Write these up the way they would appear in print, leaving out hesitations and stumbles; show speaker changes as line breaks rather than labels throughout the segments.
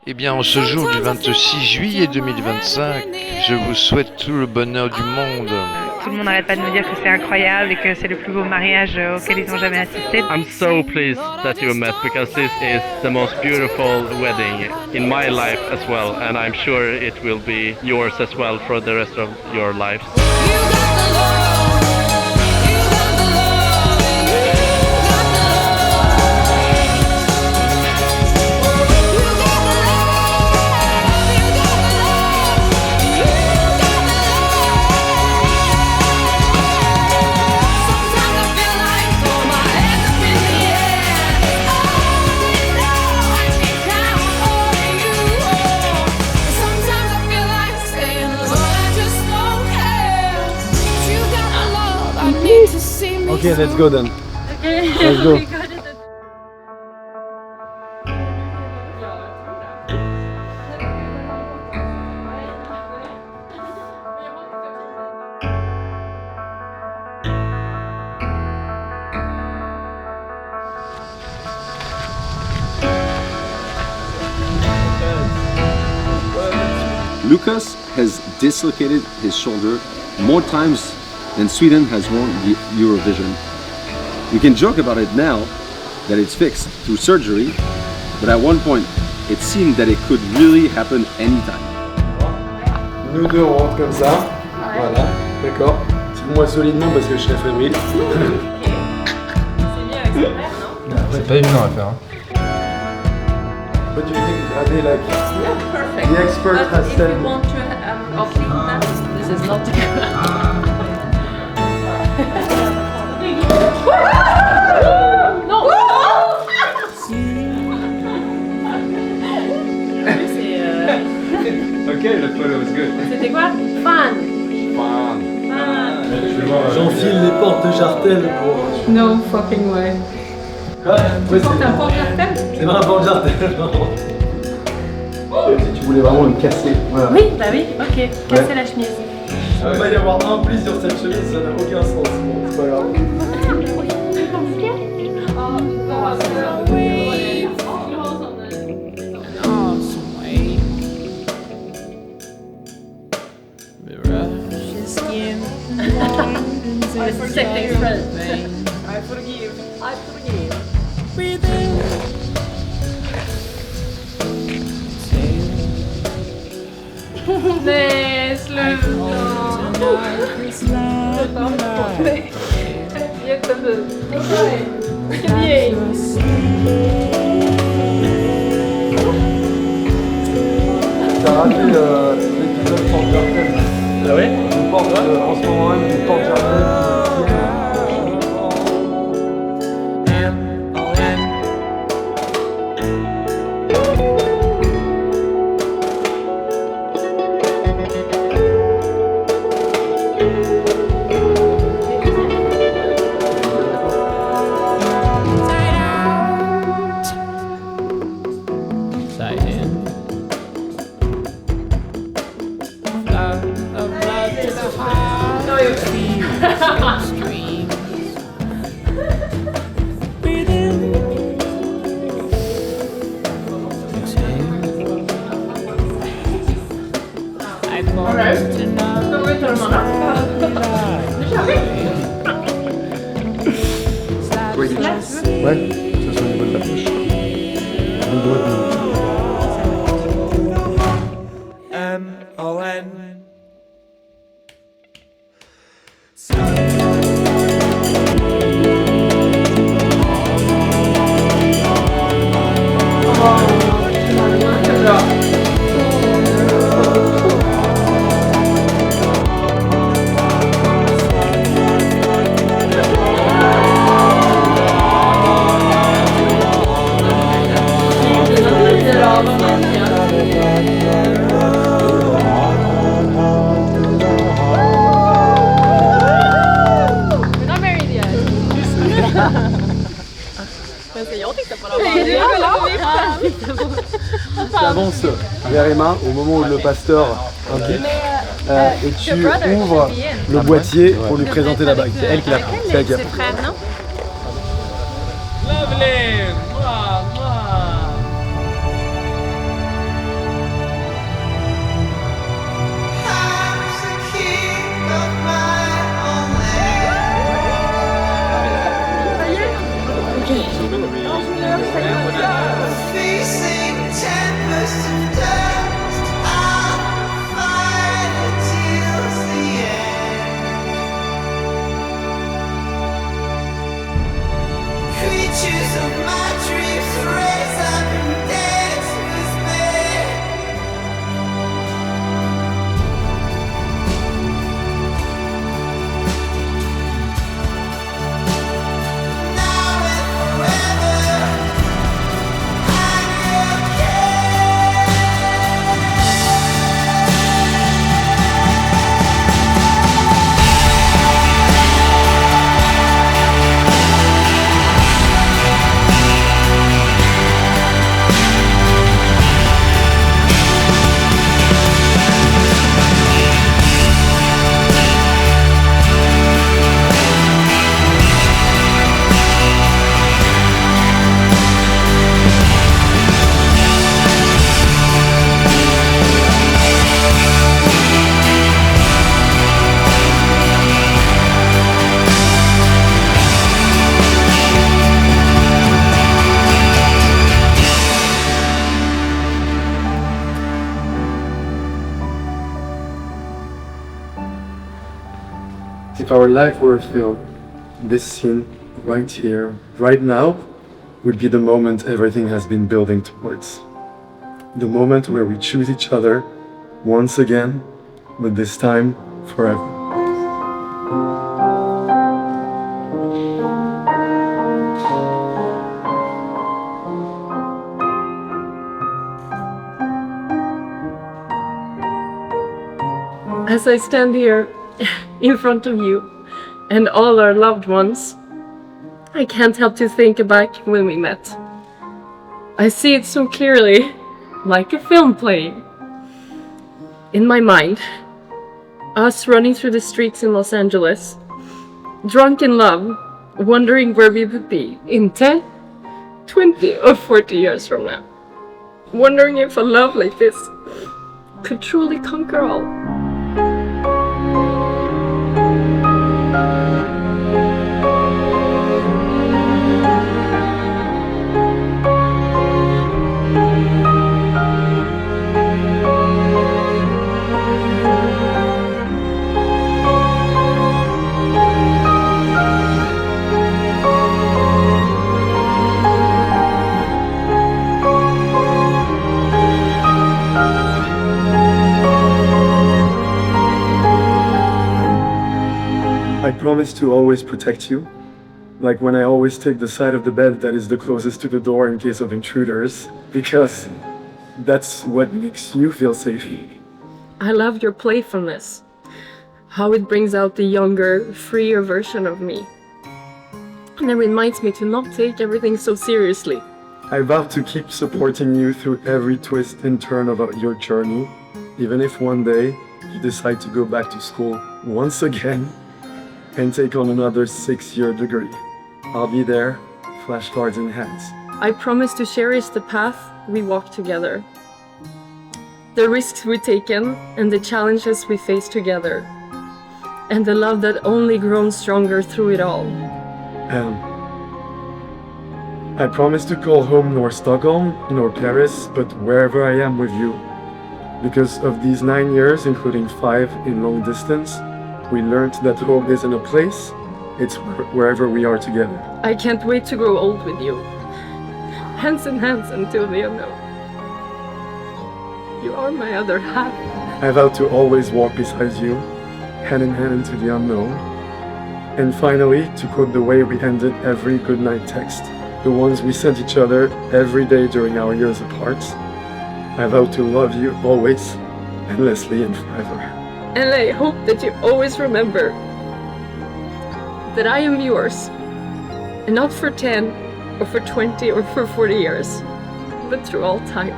Eh bien, en ce jour du 26 juillet 2025, je vous souhaite tout le bonheur du monde.
Tout le monde n'arrête pas de nous dire que c'est incroyable et que c'est le plus beau mariage auquel ils ont jamais assisté.
I'm so pleased that you met because this is the most beautiful wedding in my life as well, and I'm sure it will be yours as well for the rest of your lives.
Okay, let's go then.
Okay.
Let's go.
Lucas has dislocated his shoulder more times than Sweden has won the Eurovision. We can joke about it now that it's fixed through surgery, but at one point it seemed that it could really happen anytime.
Nous deux on rentre comme ça. Ouais. Voilà, d'accord. Tiens-moi solidement parce que je serai fébrile.
C'est bien avec son frère, non?
C'est pas évident à faire.
What do you think? Are they like
Yeah, perfect.
the expert
But
has
if
said?
you want to clean that, this is not good. Non.
Okay, the photo was good.
C'était quoi? Fun.
Fun.
J'enfile les portes de Jartel pour.
No fucking way.
Quoi? Ouais,
Porte un porte-cartel?
c'est pas un porte Jartel, non. Si tu voulais vraiment me casser. Voilà.
Oui, bah oui, ok. Casser la chemise.
Il va y avoir un pli sur cette chemise, ça n'a aucun sens. Bon, c'est pas grave.
I protect your friend. I forgive. I forgive. Laisse-le temps. Jättebra. Vilken gäng.
T'as raté l'épisode porte Jartel.
Ah ouais?
On porte en ce moment même des portes Jartel. Ouais, ça soit au niveau de la bouche. Le doigt de... Tu avances vers Emma au moment où le pasteur indique et tu ouvres le boîtier pour lui présenter la bague. C'est elle qui l'a pris. C'est elle qui l'a pris.
Lovely! Wow, wow.
If our life were a film, this scene right here, right now, would be the moment everything has been building towards. The moment where we choose each other once again, but this time forever.
As I stand here in front of you and all our loved ones, I can't help to think back when we met. I see it so clearly, like a film playing. In my mind, us running through the streets in Los Angeles, drunk in love, wondering where we would be in 10, 20 or 40 years from now. Wondering if a love like this could truly conquer all.
I promise to always protect you, like when I always take the side of the bed that is the closest to the door in case of intruders, because that's what makes you feel safe.
I love your playfulness, how it brings out the younger, freer version of me. And it reminds me to not take everything so seriously.
I vow to keep supporting you through every twist and turn of your journey, even if one day you decide to go back to school once again and take on another 6-year degree. I'll be there, flashcards in hand.
I promise to cherish the path we walk together, the risks we've taken and the challenges we face together, and the love that only grows stronger through it all.
I promise to call home nor Stockholm, nor Paris, but wherever I am with you. Because of these 9 years, including 5 in long distance, we learned that home isn't a place, it's wherever we are together.
I can't wait to grow old with you, hands in hands until the unknown. You are my other half.
I vow to always walk beside you, hand in hand into the unknown. And finally, to quote the way we ended every goodnight text, the ones we sent each other every day during our years apart, I vow to love you always, endlessly and forever.
And I hope that you always remember that I am yours, and not for 10 or for 20 or for 40 years, but through all time.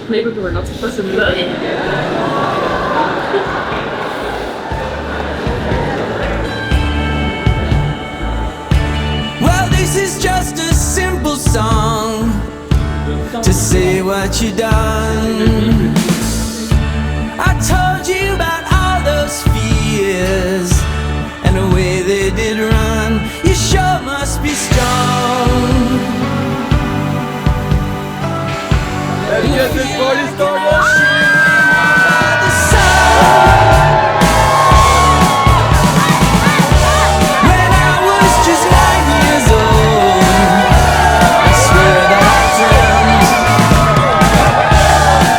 Maybe we're not supposed to do that.
Well, this is just a simple song to say what you done. I told you about all those fears and the way they did run. You sure must be strong.
Let's get this party started!
When I was just 9 years old, I swear that I dreamt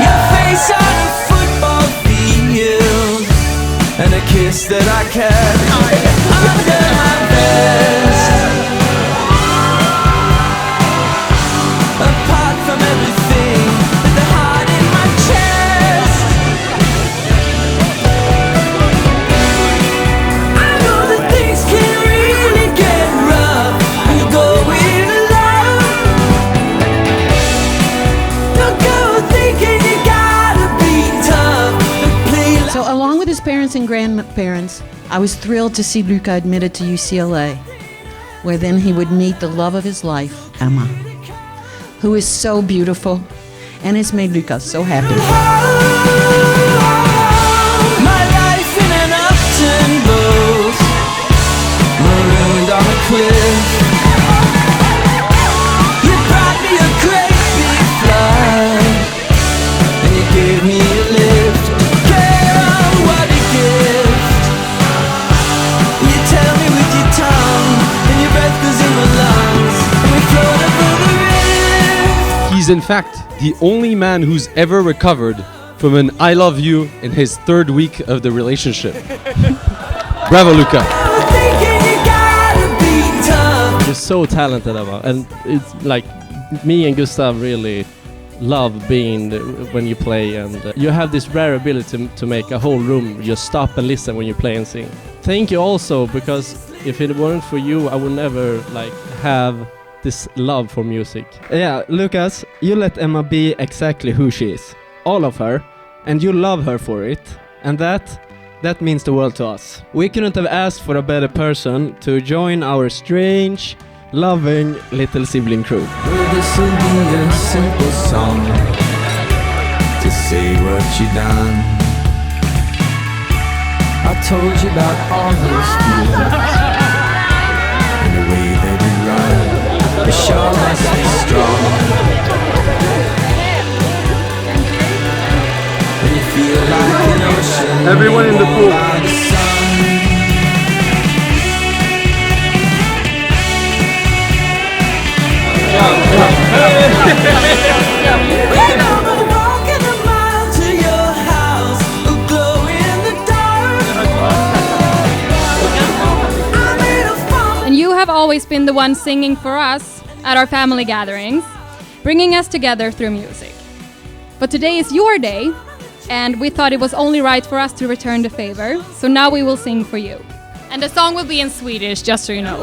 your face on a football field and a kiss that I kept under my vest. Apart from everything, with the heart in my chest, I know that things can really get rough when you go in love. Don't go thinking you gotta be tough, but play like.
So along with his parents and grandparents, I was thrilled to see Luca admitted to UCLA, where then he would meet the love of his life, Emma, who is so beautiful and has made Luca so happy.
My life in an upturned boat, marooned on a cliff. You brought me a great big flood, and you gave
He's in fact the only man who's ever recovered from an I love you in his 3rd week of the relationship. Bravo, Luca.
You're so talented, Emma, and it's like me and Gustav really love being when you play, and you have this rare ability to make a whole room just stop and listen when you play and sing. Thank you also, because if it weren't for you, I would never like have this love for music.
Yeah, Lucas, you let Emma be exactly who she is, all of her, and you love her for it, and that means the world to us. We couldn't have asked for a better person to join our strange, loving little sibling crew.
Well, this will be a simple song to say what you done. I told you about all those feelings and the way that you run. The show must be strong. When you feel like an ocean.
Everyone in the pool.
And you have always been the one singing for us at our family gatherings, bringing us together through music. But today is your day, and we thought it was only right for us to return the favor, so now we will sing for you. And the song will be in Swedish, just so you know.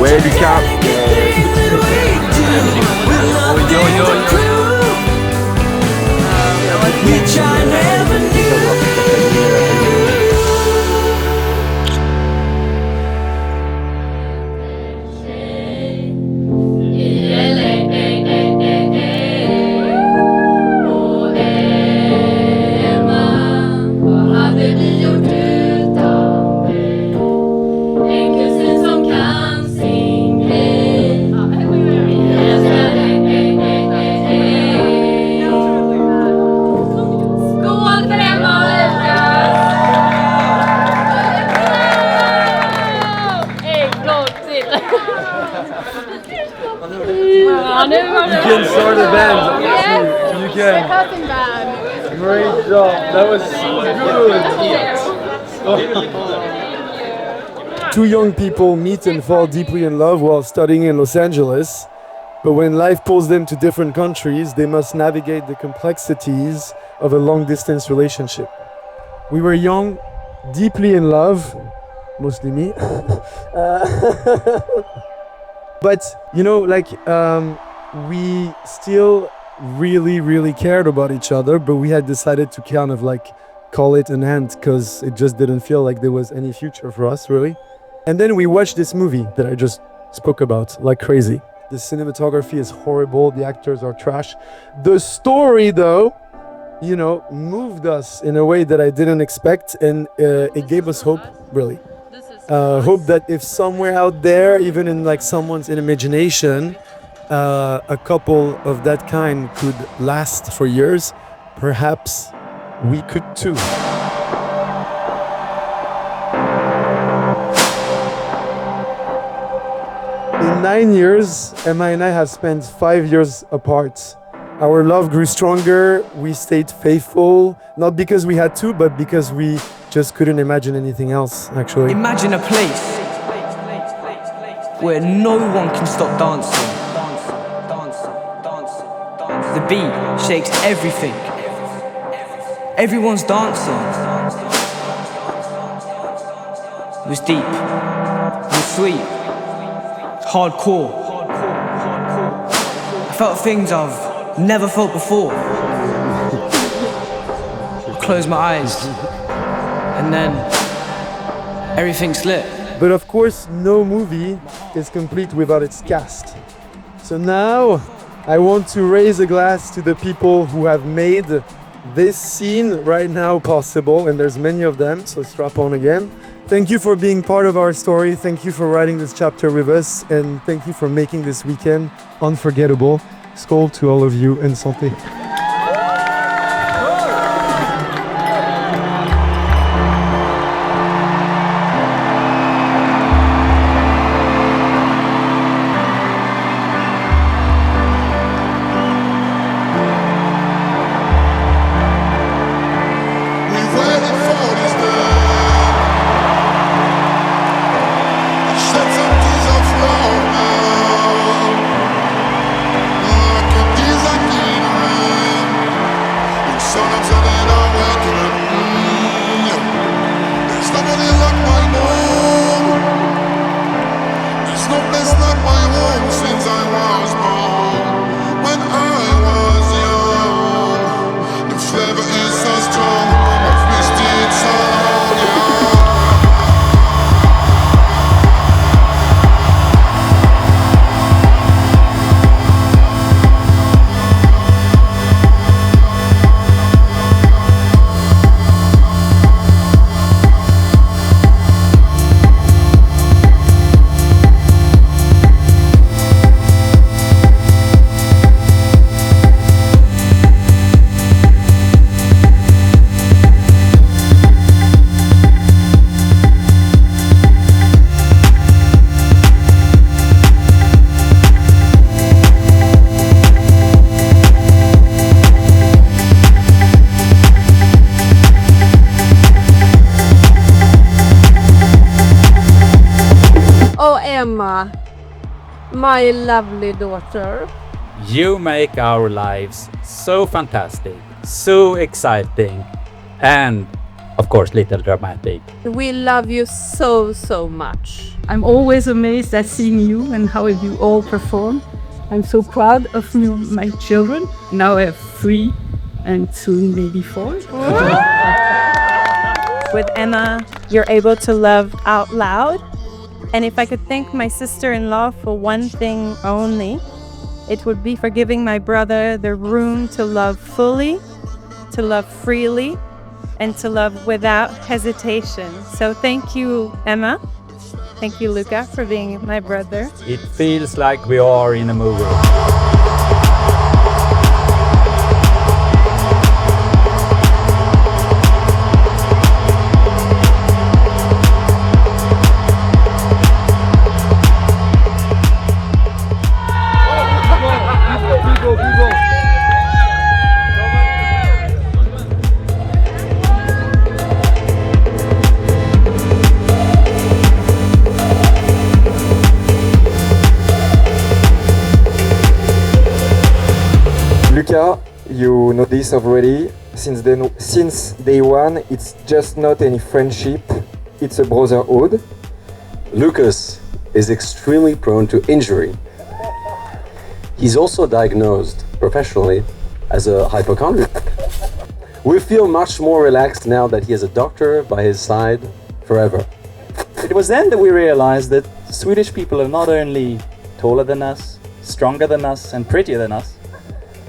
Where du cap?
Which I never
You can start a band. Yes. You can.
Cutting band.
Great job. That was good. Two young people meet and fall deeply in love while studying in Los Angeles. But when life pulls them to different countries, they must navigate the complexities of a long-distance relationship. We were young, deeply in love, mostly me. But, you know, like, we still really cared about each other, but we had decided to kind of like call it an end because it just didn't feel like there was any future for us, really. And then we watched this movie that I just spoke about like crazy. The cinematography is horrible, the actors are trash. The story, though, you know, moved us in a way that I didn't expect, and it gave us hope, really. Hope that if somewhere out there, even in like someone's imagination, a couple of that kind could last for years, perhaps we could too. In 9 years, Emma and I have spent 5 years apart. Our love grew stronger, we stayed faithful, not because we had to, but because we just couldn't imagine anything else, actually.
Imagine a place where no one can stop dancing. The beat shakes everything. Everyone's dancing. was deep, it was sweet, hardcore. I felt things I've never felt before. I closed my eyes, and then everything slipped.
But of course, no movie is complete without its cast. So now, I want to raise a glass to the people who have made this scene right now possible, and there's many of them, so strap on again. Thank you for being part of our story, thank you for writing this chapter with us, and thank you for making this weekend unforgettable. Skål to all of you, and santé.
Emma, my lovely daughter.
You make our lives so fantastic, so exciting, and of course, little dramatic.
We love you so, so much.
I'm always amazed at seeing you and how you all perform. I'm so proud of you, my children. Now I have 3 and soon maybe 4.
With Emma, you're able to love out loud. And if I could thank my sister-in-law for one thing only, it would be for giving my brother the room to love fully, to love freely, and to love without hesitation. So thank you, Emma. Thank you, Luca, for being my brother.
It feels like we are in a movie.
Luca, you know this already. Since day one, it's just not any friendship, it's a brotherhood.
Lucas is extremely prone to injury. He's also diagnosed professionally as a hypochondriac. We feel much more relaxed now that he has a doctor by his side forever.
It was then that we realized that Swedish people are not only taller than us, stronger than us, and prettier than us,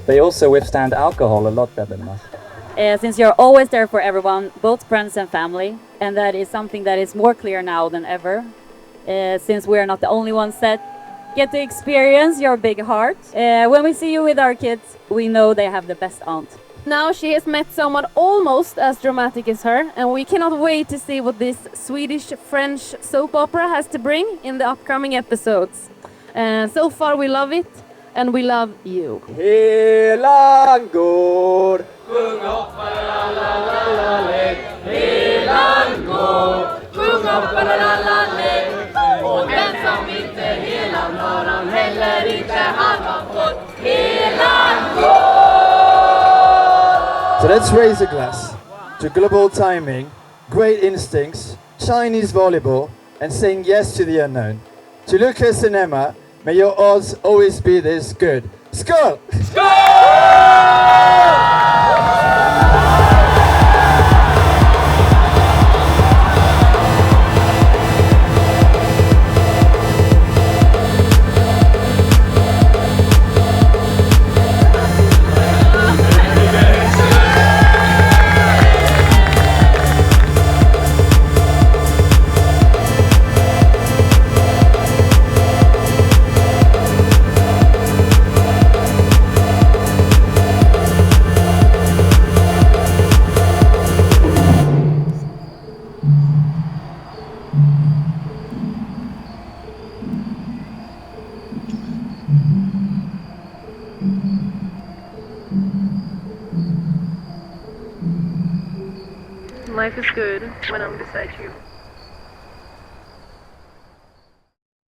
they also withstand alcohol a lot better than us.
Since you're always there for everyone, both friends and family, and that is something that is more clear now than ever, since we're not the only ones that get to experience your big heart. When we see you with our kids, we know they have the best aunt.
Now she has met someone almost as dramatic as her, and we cannot wait to see what this Swedish-French soap opera has to bring in the upcoming episodes. So far we love it, and we love you.
Helan går, sjung upp la la la la le. Helan går, sjung upp la la la le. Och den som inte helan har han heller inte halva fått. Helan går!
So let's raise a glass to global timing, great instincts, Chinese volleyball, and saying yes to the unknown. To Lucas and Emma, may your odds always be this good. Skål!
Life is good when I'm beside you.